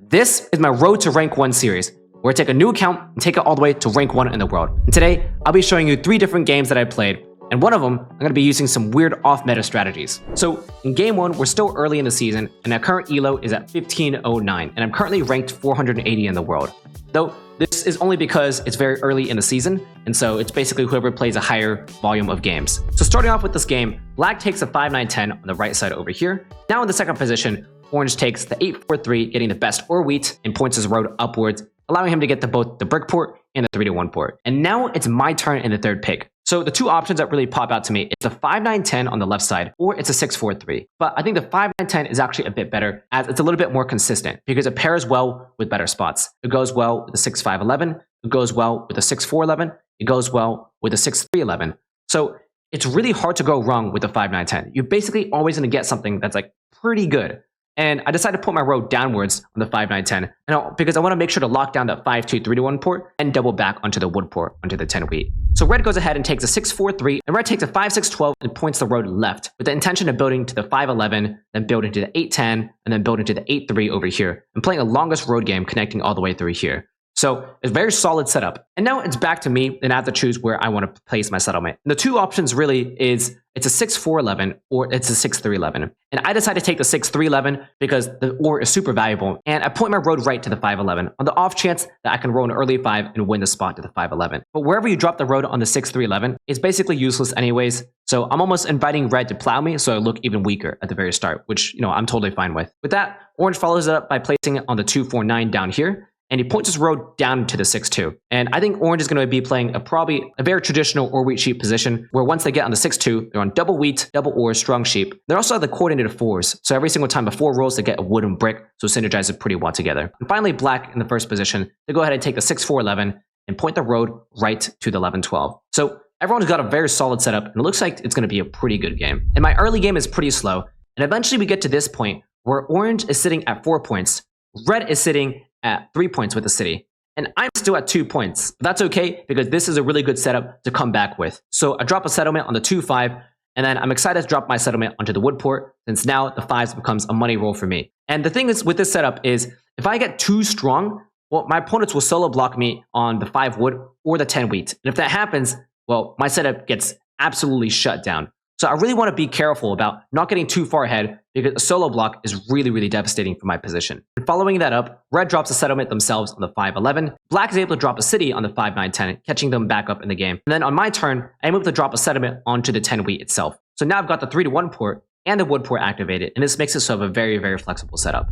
This is my Road to Rank 1 series, where I take a new account and take it all the way to rank 1 in the world. And today, I'll be showing you 3 different games that I played, and one of them, I'm going to be using some weird off-meta strategies. So, in game 1, we're still early in the season, and our current elo is at 1509, and I'm currently ranked 480 in the world. Though, this is only because it's very early in the season, and so it's basically whoever plays a higher volume of games. So starting off with this game, Black takes a 5-9-10 on the right side over here. Now in the second position, Orange takes the 8-4-3, getting the best or wheat, and points his road upwards, allowing him to get to both the brick port and the 3-1 port. And now it's my turn in the third pick. So the two options that really pop out to me is the 5-9-10 on the left side, or it's a 6-4-3. But I think the 5-9-10 is actually a bit better, as it's a little bit more consistent, because it pairs well with better spots. It goes well with the 6-5-11, it goes well with the 6-4-11, it goes well with the 6-3-11. So it's really hard to go wrong with the 5-9-10. You're basically always going to get something that's like pretty good. And I decided to put my road downwards on the 5-9-10 because I want to make sure to lock down that 5-2-3-1 port and double back onto the wood port, onto the 10 wheat. So red goes ahead and takes a 6-4-3, and red takes a 5-6-12 and points the road left with the intention of building to the 5-11, then building to the 8-10, and then building to the 8-3 over here, and playing the longest road game connecting all the way through here. So it's a very solid setup. And now it's back to me, and I have to choose where I want to place my settlement. And the two options really is it's a 6-4-11 or it's a 6-3-11. And I decided to take the 6-3-11 because the ore is super valuable. And I point my road right to the 5-11 on the off chance that I can roll an early 5 and win the spot to the 5-11. But wherever you drop the road on the 6-3-11, it's basically useless anyways. So I'm almost inviting red to plow me so I look even weaker at the very start, which, I'm totally fine with. With that, orange follows it up by placing it on the 2-4-9 down here. And he points his road down to the 6-2. And I think orange is going to be playing probably a very traditional ore wheat sheep position, where once they get on the 6-2, they're on double wheat, double ore, strong sheep. They also have the coordinated 4s, so every single time before rolls, they get a wooden brick, so synergizes pretty well together. And finally, black in the first position, they go ahead and take the 6-4-11 and point the road right to the 11-12. So everyone's got a very solid setup, and it looks like it's going to be a pretty good game. And my early game is pretty slow, and eventually we get to this point where orange is sitting at 4 points, red is sitting at 3 points with the city, and I'm still at 2 points. But that's okay, because this is a really good setup to come back with. So I drop a settlement on the 2-5, and then I'm excited to drop my settlement onto the wood port, since now the 5s becomes a money roll for me. And the thing is with this setup is, if I get too strong, well, my opponents will solo block me on the 5 wood or the 10 wheat. And if that happens, well, my setup gets absolutely shut down. So I really want to be careful about not getting too far ahead, because a solo block is really, really devastating for my position. And following that up, red drops a settlement themselves on the 5-11. Black is able to drop a city on the 5-9-10, catching them back up in the game. And then on my turn, I'm able to drop a settlement onto the 10 wheat itself. So now I've got the 3-1 port and the wood port activated, and this makes it sort of a very, very flexible setup.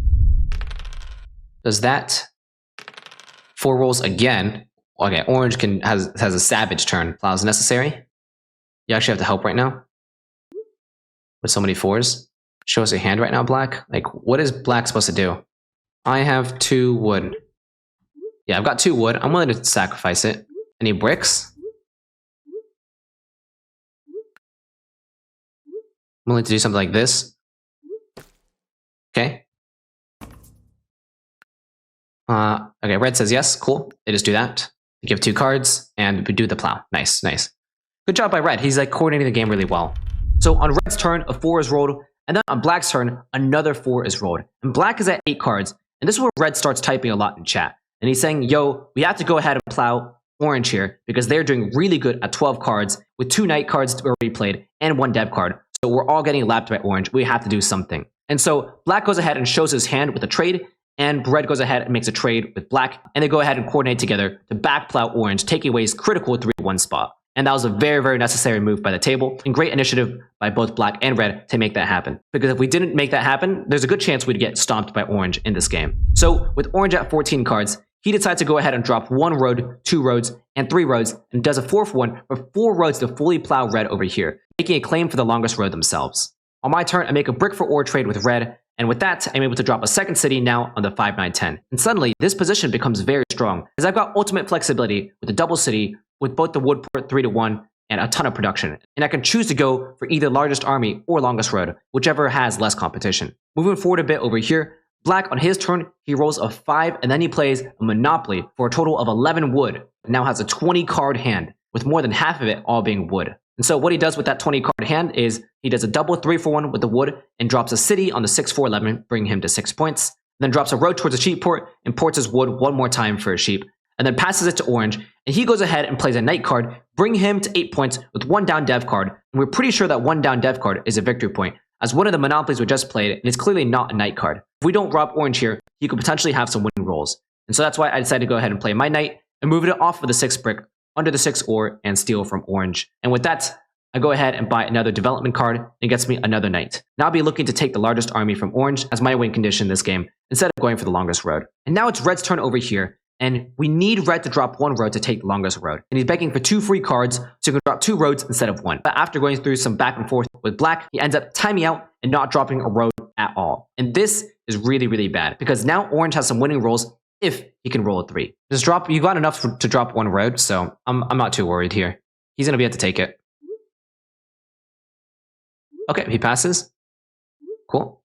Does that 4 rolls again? Okay, orange has a savage turn. Plows necessary. You actually have to help right now with so many 4s. Show us your hand right now, black. Like, what is black supposed to do? I have 2 wood. Yeah, I've got 2 wood. I'm willing to sacrifice it. Any bricks? I'm willing to do something like this. Okay. Okay, red says yes. Cool. They just do that. We give 2 cards, and we do the plow. Nice, nice. Good job by red. He's like coordinating the game really well. So on red's turn, a 4 is rolled, and then on black's turn, another 4 is rolled. And black is at 8 cards, and this is where red starts typing a lot in chat. And he's saying, yo, we have to go ahead and plow orange here, because they're doing really good at 12 cards, with 2 night cards already played, and 1 dev card. So we're all getting lapped by orange. We have to do something. And so black goes ahead and shows his hand with a trade, and red goes ahead and makes a trade with black, and they go ahead and coordinate together to back plow orange, taking away his critical 3-1 spot. And that was a very, very necessary move by the table, and great initiative by both black and red to make that happen. Because if we didn't make that happen, there's a good chance we'd get stomped by orange in this game. So with orange at 14 cards, he decides to go ahead and drop 1 road, 2 roads, and 3 roads, and does a 4th one for 4 roads to fully plow red over here, making a claim for the longest road themselves. On my turn, I make a brick for ore trade with red, and with that, I'm able to drop a second city now on the 5-9-10. And suddenly, this position becomes very strong, as I've got ultimate flexibility with a double city, with both the wood port 3-1 and a ton of production. And I can choose to go for either largest army or longest road, whichever has less competition. Moving forward a bit over here, black on his turn, he rolls a 5, and then he plays a monopoly for a total of 11 wood. And now has a 20 card hand, with more than half of it all being wood. And so what he does with that 20 card hand is he does a double 3-for-1 with the wood and drops a city on the 6-4-11, bringing him to 6 points. then drops a road towards a sheep port and ports his wood one more time for a sheep, and then passes it to orange, and he goes ahead and plays a knight card, bring him to 8 points with 1 down dev card, and we're pretty sure that 1 down dev card is a victory point, as one of the monopolies we just played, and it's clearly not a knight card. If we don't rob orange here, he could potentially have some winning rolls. And so that's why I decided to go ahead and play my knight, and move it off of the 6 brick, under the 6 ore, and steal from orange. And with that, I go ahead and buy another development card, and it gets me another knight. Now I'll be looking to take the largest army from orange as my win condition this game, instead of going for the longest road. And now it's red's turn over here, and we need red to drop 1 road to take the longest road. And he's begging for 2 free cards, so he can drop 2 roads instead of 1. But after going through some back and forth with black, he ends up timing out and not dropping a road at all. And this is really, really bad, because now orange has some winning rolls if he can roll a 3. Just drop, you got enough to drop 1 road, so I'm not too worried here. He's gonna be able to take it. Okay, he passes. Cool.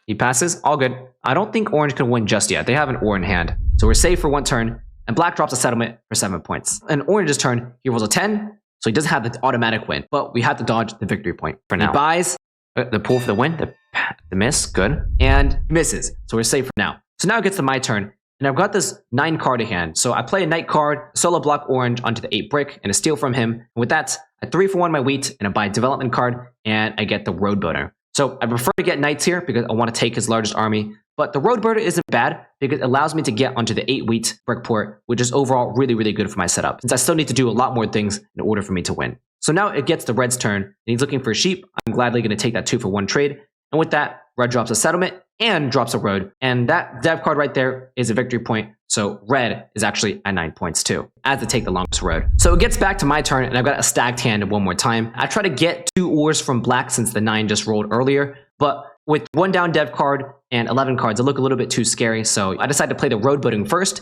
He passes, all good. I don't think orange can win just yet. They have an ore in hand. So we're safe for 1 turn, and black drops a settlement for 7 points. And orange's turn, he rolls a 10, so he doesn't have the automatic win, but we have to dodge the victory point for now. He buys the pull for the win, the miss, good, and he misses, so we're safe for now. So now it gets to my turn, and I've got this 9 card in hand. So I play a knight card, solo block orange onto the 8 brick, and a steal from him. And with that, I 3 for 1 my wheat, and I buy a development card, and I get the road boater. So I prefer to get knights here because I want to take his largest army, but the road boater isn't bad because it allows me to get onto the 8 wheat brick port, which is overall really, really good for my setup, since I still need to do a lot more things in order for me to win. So now it gets the red's turn, and he's looking for a sheep. I'm gladly going to take that 2 for 1 trade, and with that, red drops a settlement and drops a road, and that dev card right there is a victory point, so red is actually at 9 points too, as to take the longest road. So it gets back to my turn, and I've got a stacked hand one more time. I try to get 2 ores from black since the 9 just rolled earlier, but with 1 down dev card and 11 cards, it look a little bit too scary, so I decided to play the road boating first,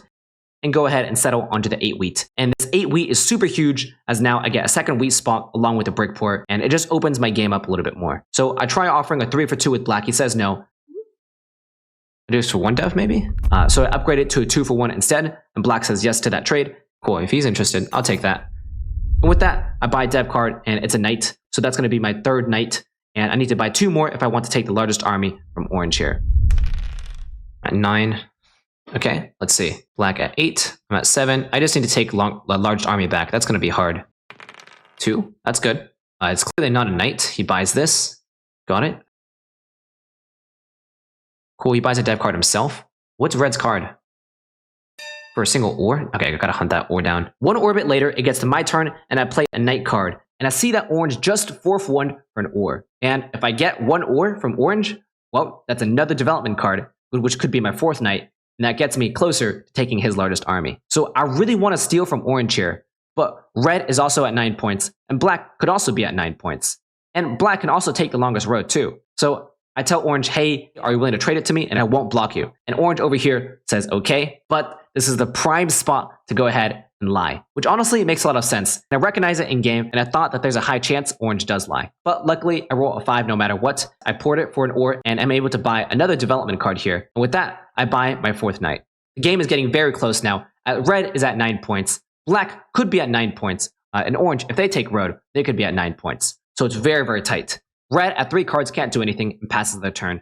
and go ahead and settle onto the 8 wheat. And this 8 wheat is super huge, as now I get a second wheat spot along with the brick port, and it just opens my game up a little bit more. So I try offering a 3 for 2 with black. He says no. I do this for 1 dev maybe? So I upgrade it to a 2 for 1 instead, and black says yes to that trade. Cool, if he's interested, I'll take that. And with that, I buy a dev card, and it's a knight. So that's going to be my 3rd knight, and I need to buy 2 more if I want to take the largest army from orange here. At 9. Okay, let's see. Black at 8. I'm at 7. I just need to take the large army back. That's going to be hard. 2. That's good. It's clearly not a knight. He buys this. Got it. Cool, he buys a dev card himself. What's red's card? For a single ore? Okay, I gotta hunt that ore down. 1 orbit later, it gets to my turn, and I play a knight card. And I see that orange just 4 for 1 for an ore. And if I get 1 ore from orange, well, that's another development card, which could be my 4th knight. And that gets me closer to taking his largest army. So I really want to steal from orange here, but red is also at 9 points, and black could also be at 9 points. And black can also take the longest road too. So I tell orange, hey, are you willing to trade it to me? And I won't block you. And orange over here says, okay, but this is the prime spot to go ahead and lie, which honestly makes a lot of sense. And I recognize it in game, and I thought that there's a high chance orange does lie. But luckily, I roll a 5 no matter what. I poured it for an ore, and I'm able to buy another development card here. And with that, I buy my 4th knight. The game is getting very close now. Red is at 9 points. Black could be at 9 points. And orange, if they take road, they could be at 9 points. So it's very, very tight. Red at 3 cards can't do anything and passes their turn.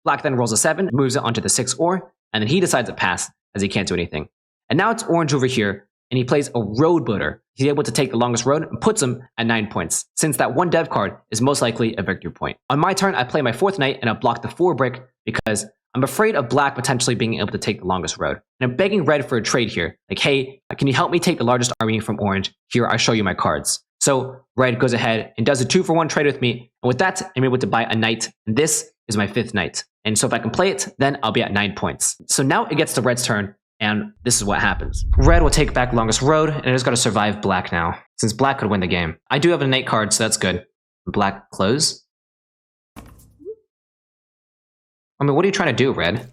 Black then rolls a 7, moves it onto the 6 ore, and then he decides to pass as he can't do anything. And now it's orange over here, and he plays a road boater. He's able to take the longest road and puts him at 9 points, since that 1 dev card is most likely a victory point. On my turn, I play my 4th knight, and I block the 4 brick because I'm afraid of black potentially being able to take the longest road. And I'm begging red for a trade here. Like, hey, can you help me take the largest army from orange? Here, I'll show you my cards. So red goes ahead and does a 2 for 1 trade with me. And with that, I'm able to buy a knight. And this is my 5th knight. And so if I can play it, then I'll be at 9 points. So now it gets to red's turn. And this is what happens. Red will take back longest road, and I just got to survive black now, since black could win the game. I do have a knight card, so that's good. Black close. I mean, what are you trying to do, red?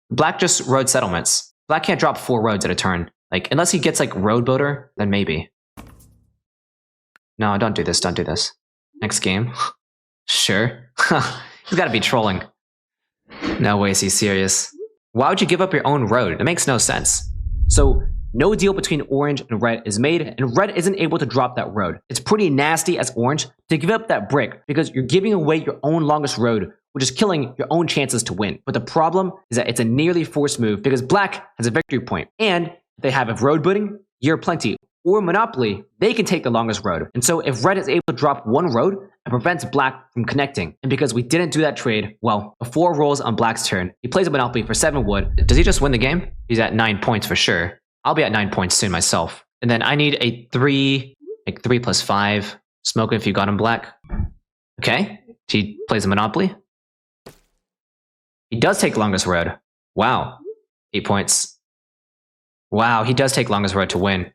Black just road settlements. Black can't drop 4 roads at a turn. Like, unless he gets like road boater, then maybe. No, don't do this, don't do this. Next game. Sure. He's got to be trolling. No way is he serious. Why would you give up your own road? It makes no sense. So no deal between orange and red is made, and red isn't able to drop that road. It's pretty nasty as orange to give up that brick because you're giving away your own longest road, which is killing your own chances to win. But the problem is that it's a nearly forced move because black has a victory point, and if they have a road building, you're plenty, or Monopoly, they can take the longest road. And so if red is able to drop one road, it prevents black from connecting. And because we didn't do that trade, well, before rolls on black's turn, he plays a Monopoly for 7 wood. Does he just win the game? He's at 9 points for sure. I'll be at 9 points soon myself. And then I need a 3, like 3 plus 5. Smoke it if you got him black. Okay, he plays a Monopoly. He does take longest road. Wow, 8 points. Wow, he does take longest road to win.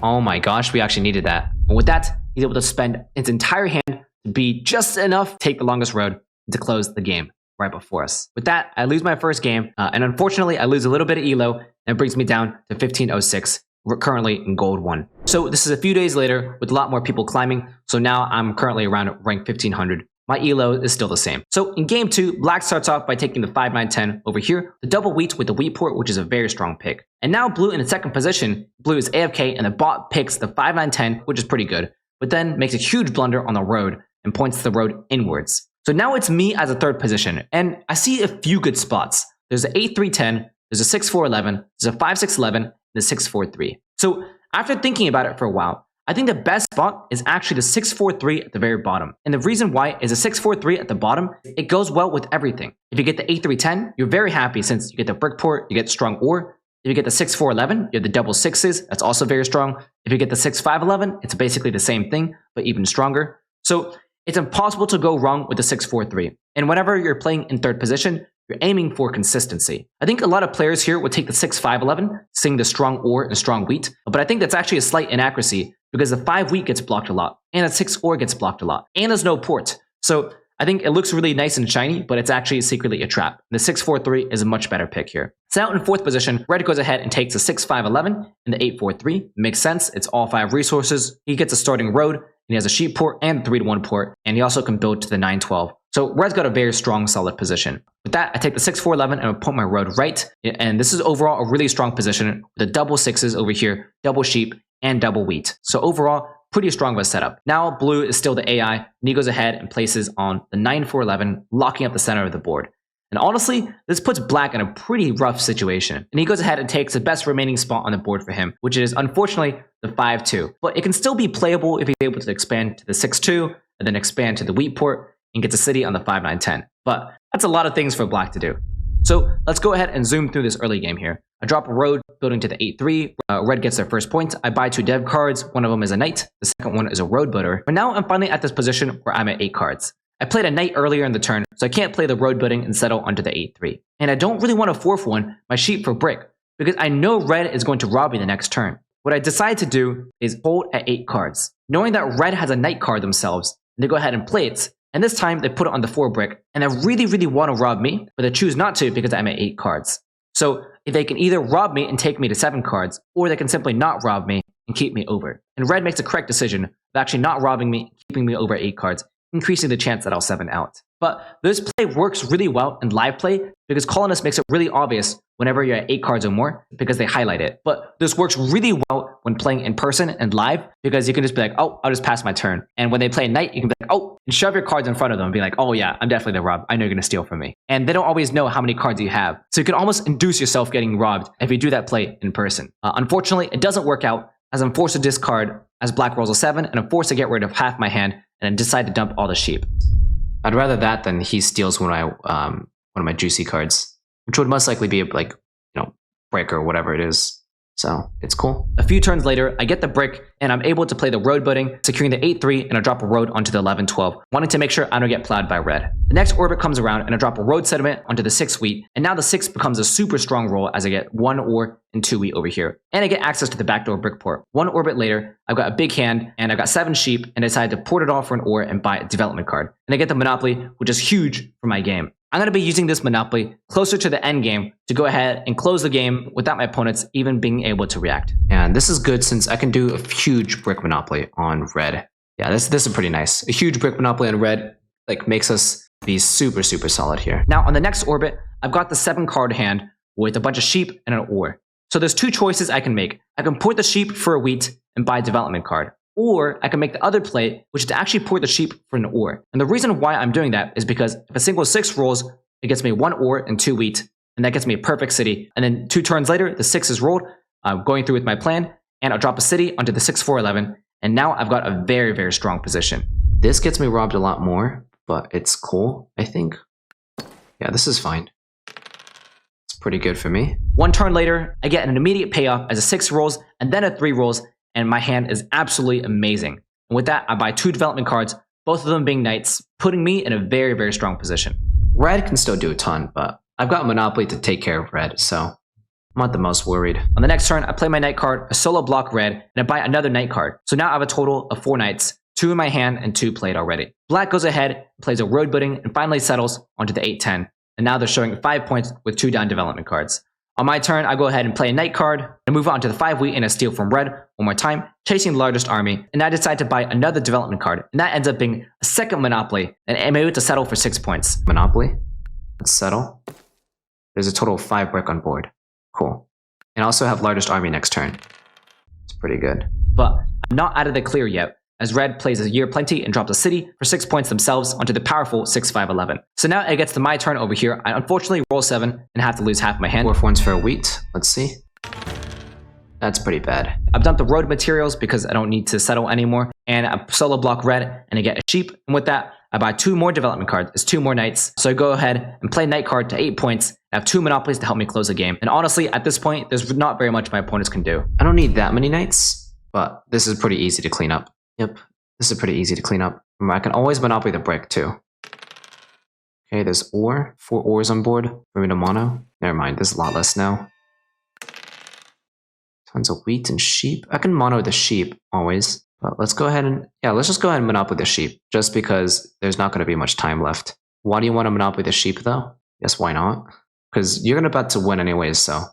Oh my gosh, we actually needed that. And with that, he's able to spend his entire hand to be just enough to take the longest road to close the game right before us. With that, I lose my first game, and unfortunately, I lose a little bit of elo, and it brings me down to 1506. We're currently in gold 1. So this is a few days later with a lot more people climbing, so now I'm currently around rank 1500. My elo is still the same. So in game 2, black starts off by taking the 5, 9, 10 over here, the double wheat with the wheat port, which is a very strong pick. And now blue in the second position, blue is AFK and the bot picks the 5, 9, 10, which is pretty good, but then makes a huge blunder on the road and points the road inwards. So now it's me as a third position, and I see a few good spots. There's an 8, 3, 10, there's a 6, 4, 11, there's a 5, 6, 11, and a 6, 4, 3. So after thinking about it for a while, I think the best spot is actually the 6, 4, 3 at the very bottom. And the reason why is the 6, 4, 3 at the bottom, it goes well with everything. If you get the 8, 3, 10, you're very happy since you get the brick port, you get strong ore. If you get the 6, 4, 11, you have the double sixes, that's also very strong. If you get the 6, 5, 11, it's basically the same thing, but even stronger. So it's impossible to go wrong with the 6, 4, 3. And whenever you're playing in third position, you're aiming for consistency. I think a lot of players here would take the 6, 5, 11, seeing the strong ore and strong wheat, but I think that's actually a slight inaccuracy because the 5 wheat gets blocked a lot, and the 6 ore gets blocked a lot, and there's no port. So I think it looks really nice and shiny, but it's actually secretly a trap. The 6, 4, 3 is a much better pick here. So now in fourth position, red goes ahead and takes the 6, 5, 11 and the 8, 4, 3. Makes sense, it's all 5 resources. He gets a starting road, and he has a sheep port and 3 to 1 port, and he also can build to the 9, 12. So red's got a very strong, solid position. With that, I take the 6, 4, 11 and I put my road right, and this is overall a really strong position with the double sixes over here, double sheep, and double wheat. So overall, pretty strong of a setup. Now blue is still the AI, and he goes ahead and places on the 9, 4, 11, locking up the center of the board. And honestly, this puts black in a pretty rough situation. And he goes ahead and takes the best remaining spot on the board for him, which is unfortunately the 5, 2. But it can still be playable if he's able to expand to the 6, 2, and then expand to the wheat port, and gets a city on the 5, 9, 10. But that's a lot of things for black to do. So let's go ahead and zoom through this early game here. I drop a road building to the 8, 3. Red gets their first point. I buy 2 dev cards. One of them is a knight. The second one is a road builder. But now I'm finally at this position where I'm at 8 cards. I played a knight earlier in the turn, so I can't play the road building and settle onto the 8, 3. And I don't really want to 4-1 my sheep for brick, because I know red is going to rob me the next turn. What I decide to do is hold at 8 cards, knowing that red has a knight card themselves, and they go ahead and play it. And this time they put it on the 4 brick, and I really, really want to rob me, but I choose not to because I'm at 8 cards. So if they can either rob me and take me to 7 cards, or they can simply not rob me and keep me over. And red makes the correct decision of actually not robbing me, keeping me over 8 cards, increasing the chance that I'll 7 out. But this play works really well in live play because Colonist makes it really obvious whenever you're at 8 cards or more because they highlight it. But this works really well when playing in person and live because you can just be like, oh, I'll just pass my turn. And when they play Knight, you can be like, oh, and shove your cards in front of them and be like, oh yeah, I'm definitely the rob. I know you're going to steal from me. And they don't always know how many cards you have. So you can almost induce yourself getting robbed if you do that play in person. Unfortunately, it doesn't work out as I'm forced to discard as black rolls a 7 and I'm forced to get rid of half my hand and then decide to dump all the sheep. I'd rather that than he steals one of my juicy cards, which would most likely be like, you know, brick or whatever it is. So it's cool. A few turns later, I get the brick and I'm able to play the road building, securing the 8-3, and I drop a road onto the 11-12, wanting to make sure I don't get plowed by red. The next orbit comes around and I drop a road sediment onto the 6 wheat, and now the 6 becomes a super strong roll as I get 1 ore and 2 wheat over here. And I get access to the backdoor brick port. 1 orbit later, I've got a big hand and I've got 7 sheep and I decide to port it off for an ore and buy a development card. And I get the Monopoly, which is huge for my game. I'm going to be using this Monopoly closer to the end game to go ahead and close the game without my opponents even being able to react. And this is good since I can do a huge brick Monopoly on red. Yeah, this is pretty nice. A huge brick Monopoly on red like makes us be super, super solid here. Now on the next orbit, I've got the 7 card hand with a bunch of sheep and an ore. So there's two choices I can make. I can port the sheep for a wheat and buy a development card. Or I can make the other play, which is to actually port the sheep for an ore. And the reason why I'm doing that is because if a single 6 rolls, it gets me 1 ore and 2 wheat. And that gets me a perfect city. And then 2 turns later, the 6 is rolled. I'm going through with my plan. And I'll drop a city onto the 6-4-11. And now I've got a very, very strong position. This gets me robbed a lot more, but it's cool, I think. Yeah, this is fine. It's pretty good for me. 1 turn later, I get an immediate payoff as a 6 rolls and then a 3 rolls. And my hand is absolutely amazing. And with that, I buy 2 development cards, both of them being knights, putting me in a very, very strong position. Red can still do a ton, but I've got Monopoly to take care of red, so I'm not the most worried. On the next turn, I play my knight card, a solo block red, and I buy another knight card. So now I have a total of 4 knights, 2 in my hand and 2 played already. Black goes ahead, plays a road building, and finally settles onto the 8-10. And now they're showing 5 points with 2 down development cards. On my turn, I go ahead and play a knight card and move on to the 5 wheat and a steal from red one more time, chasing the largest army. And I decide to buy another development card, and that ends up being a second Monopoly, and I'm able to settle for 6 points. Monopoly. Let's settle. There's a total of 5 brick on board. Cool. And I also have largest army next turn. It's pretty good. But I'm not out of the clear yet, as red plays a year plenty and drops a city for 6 points themselves onto the powerful 6-5-11. So now it gets to my turn over here. I unfortunately roll 7 and have to lose half my hand. 4 ones for a wheat. Let's see. That's pretty bad. I've dumped the road materials because I don't need to settle anymore. And I solo block red and I get a sheep. And with that, I buy 2 more development cards. It's 2 more knights. So I go ahead and play knight card to 8 points. I have 2 monopolies to help me close the game. And honestly, at this point, there's not very much my opponents can do. I don't need that many knights, but this is pretty easy to clean up. Yep, this is pretty easy to clean up. I can always monopoly the brick too. Okay, there's ore. 4 ores on board for me to mono. Never mind, there's a lot less now. Tons of wheat and sheep. I can mono the sheep always. But let's go ahead and, let's just go ahead and monopoly the sheep, just because there's not going to be much time left. Why do you want to monopoly the sheep though? Yes, why not? Because you're going to bet to win anyways, so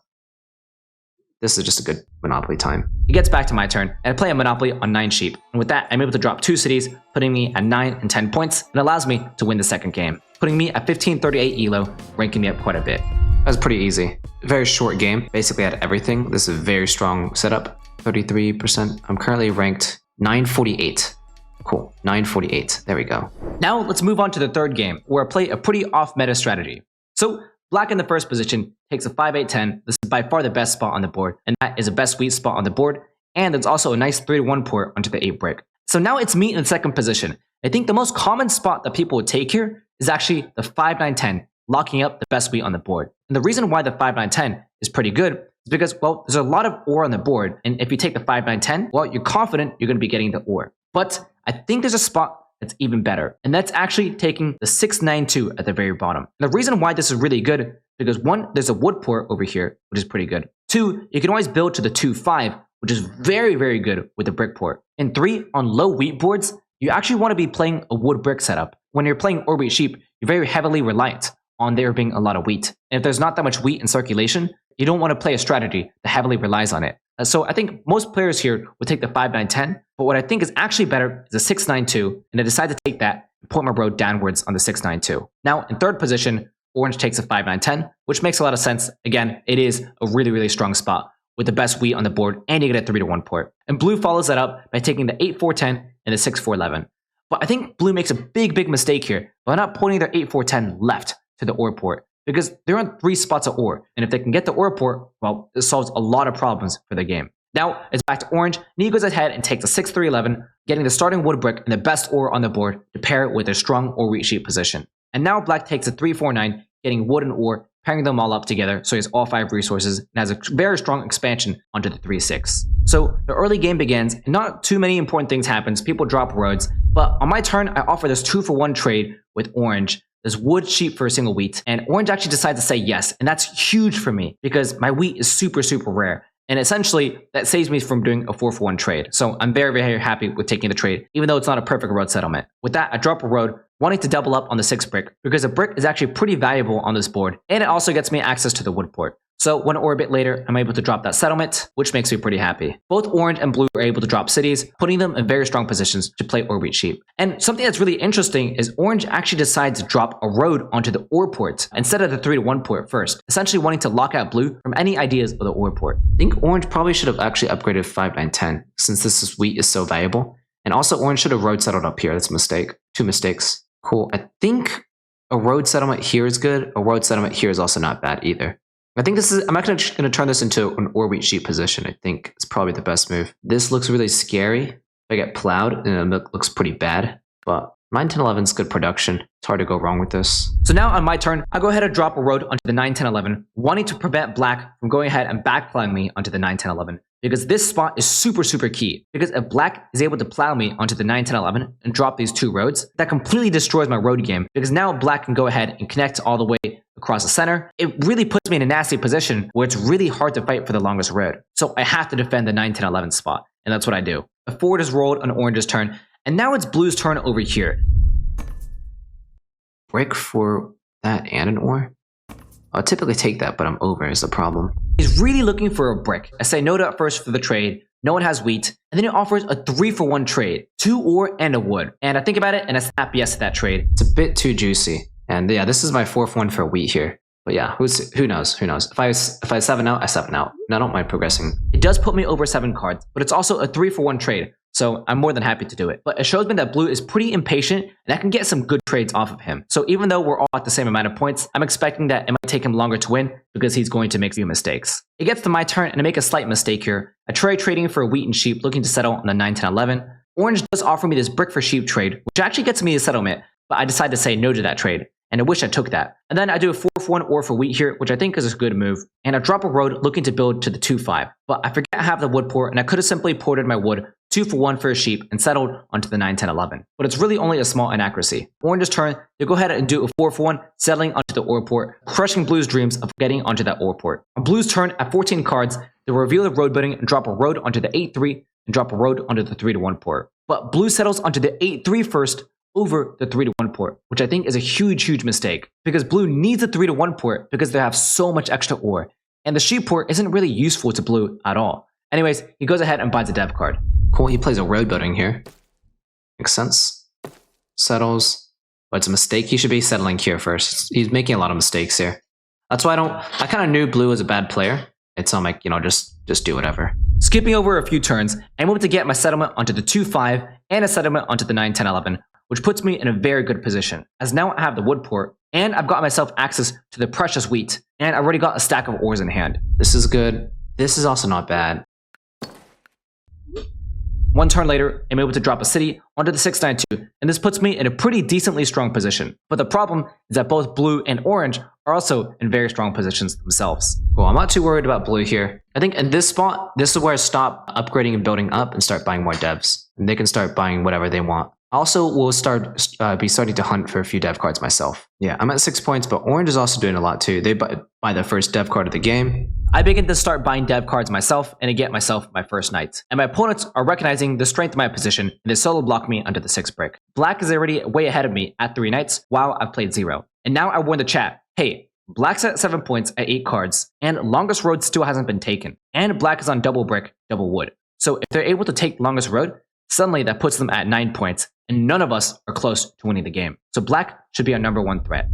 this is just a good monopoly time. It gets back to my turn, and I play a monopoly on 9 sheep. And with that, I'm able to drop 2 cities, putting me at 9 and 10 points, and allows me to win the second game, putting me at 1538 elo, ranking me up quite a bit. That was pretty easy. Very short game, basically had everything. This is a very strong setup. 33%. I'm currently ranked 948. Cool, 948. There we go. Now let's move on to the third game, where I play a pretty off-meta strategy. So black in the first position takes a 5-8-10. This is by far the best spot on the board, and that is a best wheat spot on the board. And there's also a nice 3-1 port onto the 8 brick. So now it's me in second position. I think the most common spot that people would take here is actually the 5-9-10, locking up the best wheat on the board. And the reason why the 5-9-10 is pretty good is because, well, there's a lot of ore on the board. And if you take the 5-9-10, well, you're confident you're going to be getting the ore. But I think there's a spot that's even better. And that's actually taking the 6-9-2 at the very bottom. And the reason why this is really good, because 1, there's a wood port over here, which is pretty good. 2, you can always build to the 2-5, which is very, very good with the brick port. And 3, on low wheat boards, you actually want to be playing a wood brick setup. When you're playing ore wheat sheep, you're very heavily reliant on there being a lot of wheat. And if there's not that much wheat in circulation, you don't want to play a strategy that heavily relies on it. So I think most players here would take the 5-9-10, but what I think is actually better is the 6-9-2, and I decide to take that and point my road downwards on the 6-9-2. Now, in third position, orange takes a 5-9-10, which makes a lot of sense. Again, it is a really, really strong spot with the best wheat on the board, and you get a 3-1 port. And blue follows that up by taking the 8-4-10 and the 6-4-11. But I think blue makes a big, big mistake here by not pointing their 8-4-10 left to the ore port, because they're on 3 spots of ore, and if they can get the ore port, well, it solves a lot of problems for the game. Now, it's back to orange, and he goes ahead and takes a 6-3-11, getting the starting wood brick and the best ore on the board to pair it with a strong ore wheat sheep position. And now black takes a 3-4-9, getting wood and ore, pairing them all up together so he has all 5 resources and has a very strong expansion onto the 3-6. So the early game begins, and not too many important things happens. People drop roads, but on my turn, I offer this 2-for-1 trade with orange. There's wood sheep for a single wheat, and orange actually decides to say yes, and that's huge for me because my wheat is super, super rare. And essentially, that saves me from doing a 4-for-1 trade. So I'm very, very happy with taking the trade, even though it's not a perfect road settlement. With that, I drop a road, wanting to double up on the 6 brick, because a brick is actually pretty valuable on this board, and it also gets me access to the wood port. So 1 orbit later, I'm able to drop that settlement, which makes me pretty happy. Both orange and blue are able to drop cities, putting them in very strong positions to play or wheat sheep. And something that's really interesting is orange actually decides to drop a road onto the ore port instead of the 3-1 port first, essentially wanting to lock out blue from any ideas of the ore port. I think orange probably should have actually upgraded 5, 9, 10, since this wheat is so valuable. And also orange should have road settled up here. That's a mistake. 2 mistakes. Cool. I think a road settlement here is good. A road settlement here is also not bad either. I think this is, I'm actually going to turn this into an ore wheat sheep position. I think it's probably the best move. This looks really scary. If I get plowed, and it looks pretty bad. But 9, 10, 11 is good production. It's hard to go wrong with this. So now on my turn, I go ahead and drop a road onto the 9, 10, 11, wanting to prevent black from going ahead and backplowing me onto the 9, 10, 11. Because this spot is super, super key. Because if black is able to plow me onto the 9, 10, 11 and drop these 2 roads, that completely destroys my road game. Because now black can go ahead and connect all the way across the center. It really puts me in a nasty position where it's really hard to fight for the longest road. So I have to defend the 9, 10, 11 spot. And that's what I do. A forward is rolled on orange's turn. And now it's blue's turn over here. Break for that and an ore? I'll typically take that, but I'm over is the problem. He's really looking for a brick. I say no to it first for the trade. No one has wheat. And then he offers a 3-for-1 trade. 2 ore and a wood. And I think about it and I snap yes to that trade. It's a bit too juicy. And yeah, this is my 4th one for wheat here. But yeah, who knows? Who knows? If I 7 out, I 7 out. And I don't mind progressing. It does put me over 7 cards, but it's also a 3-for-1 trade. So I'm more than happy to do it. But it shows me that blue is pretty impatient and I can get some good trades off of him. So even though we're all at the same amount of points, I'm expecting that it might take him longer to win because he's going to make a few mistakes. It gets to my turn and I make a slight mistake here. I try trading for wheat and sheep, looking to settle on the 9, 10, 11. Orange does offer me this brick for sheep trade, which actually gets me a settlement, but I decide to say no to that trade. And I wish I took that. And then I do a 4-for-1 ore for wheat here, which I think is a good move. And I drop a road looking to build to the 2-5. But I forget I have the wood port, and I could have simply ported my wood 2-for-1 for a sheep and settled onto the 9, 10, 11. But it's really only a small inaccuracy. Orange's turn, they go ahead and do a 4-for-1, settling onto the ore port, crushing blue's dreams of getting onto that ore port. On blue's turn, at 14 cards, they reveal the road building and drop a road onto the 8-3 and drop a road onto the 3-1 port. But blue settles onto the 8-3 first, over the 3-1 port, which I think is a huge, huge mistake because blue needs a 3-1 port because they have so much extra ore. And the sheep port isn't really useful to blue at all. Anyways, he goes ahead and buys a dev card. Cool, he plays a road building here. Makes sense. Settles. But it's a mistake. He should be settling here first. He's making a lot of mistakes here. That's why I kind of knew blue was a bad player. It's on like, just do whatever. Skipping over a few turns, I'm able to get my settlement onto the 2-5 and a settlement onto the 9, 10, 11. Which puts me in a very good position, as now I have the wood port, and I've got myself access to the precious wheat, and I've already got a stack of ores in hand. This is good. This is also not bad. 1 turn later, I'm able to drop a city onto the 6-9-2, and this puts me in a pretty decently strong position. But the problem is that both blue and orange are also in very strong positions themselves. Well, I'm not too worried about blue here. I think in this spot, this is where I stop upgrading and building up and start buying more devs. And they can start buying whatever they want. Also, we'll be starting to hunt for a few dev cards myself. Yeah, I'm at 6 points, but orange is also doing a lot too. They buy their first dev card of the game. I begin to start buying dev cards myself and to get myself my first knight. And my opponents are recognizing the strength of my position and they solo block me under the 6 brick. Black is already way ahead of me at 3 knights while I've played 0. And now I warn the chat, hey, black's at 7 points at 8 cards and longest road still hasn't been taken. And black is on double brick, double wood. So if they're able to take longest road, suddenly that puts them at 9 points, and none of us are close to winning the game. So black should be our #1 threat.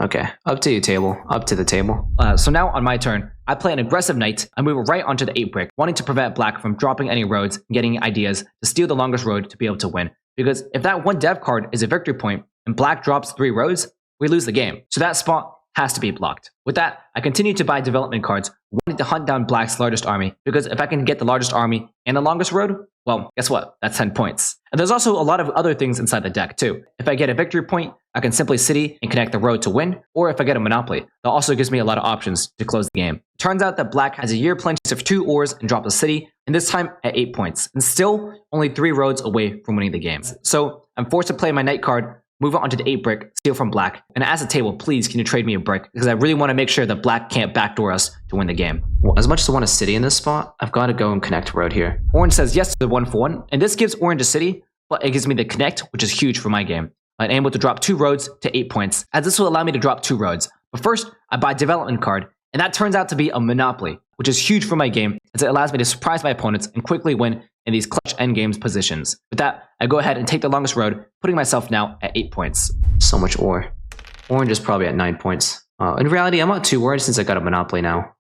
Okay, up to you, table. Up to the table. So now on my turn, I play an aggressive knight. I move right onto the 8 brick, wanting to prevent black from dropping any roads and getting ideas to steal the longest road to be able to win. Because if that 1 dev card is a victory point and black drops 3 roads, we lose the game. So that spot has to be blocked. With that, I continue to buy development cards, wanting to hunt down black's largest army, because if I can get the largest army and the longest road, well, guess what? That's 10 points. And there's also a lot of other things inside the deck too. If I get a victory point, I can simply city and connect the road to win, or if I get a monopoly, that also gives me a lot of options to close the game. Turns out that black has a year plenty of 2 ores and drops a city, and this time at 8 points, and still only 3 roads away from winning the game. So I'm forced to play my knight card, move it onto the 8 brick, steal from black, and as a table, please can you trade me a brick, because I really want to make sure that black can't backdoor us to win the game. Well, as much as I want a city in this spot, I've got to go and connect road here. Orange says yes to the 1-for-1, and this gives orange a city, but it gives me the connect, which is huge for my game. I'm able to drop 2 roads to 8 points, as this will allow me to drop 2 roads. But first, I buy development card, and that turns out to be a monopoly, which is huge for my game, as it allows me to surprise my opponents and quickly win in these clutch endgames positions. With that, I go ahead and take the longest road, putting myself now at 8 points. So much ore. Orange is probably at 9 points. In reality, I'm not too worried since I got a monopoly now.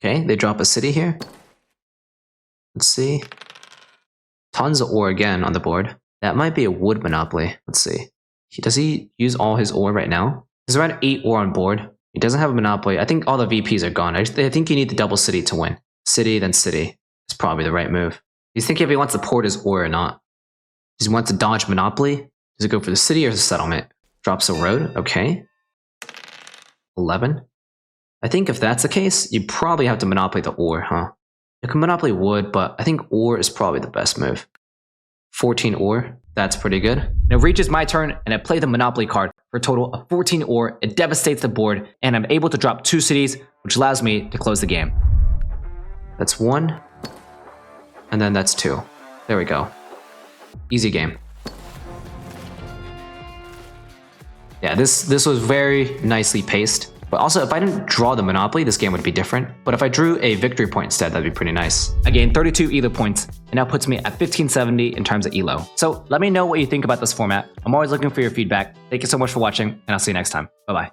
Okay, they drop a city here. Let's see. Tons of ore again on the board. That might be a wood monopoly. Let's see. Does he use all his ore right now? There's around 8 ore on board. He doesn't have a monopoly. I think all the VPs are gone. I think you need the double city to win. City, then city. It's probably the right move. He's thinking if he wants to port his ore or not. Does he want to dodge monopoly? Does he go for the city or the settlement? Drops a road. Okay. 11. I think if that's the case, you probably have to monopoly the ore, huh? You can monopoly wood, but I think ore is probably the best move. 14 ore. That's pretty good. Now it reaches my turn, and I play the monopoly card for a total of 14 ore. It devastates the board, and I'm able to drop 2 cities, which allows me to close the game. That's 1. And then that's 2. There we go. Easy game. Yeah, this was very nicely paced. But also, if I didn't draw the monopoly, this game would be different. But if I drew a victory point instead, that'd be pretty nice. I gained 32 ELO points, and now puts me at 1570 in terms of ELO. So let me know what you think about this format. I'm always looking for your feedback. Thank you so much for watching, and I'll see you next time. Bye-bye.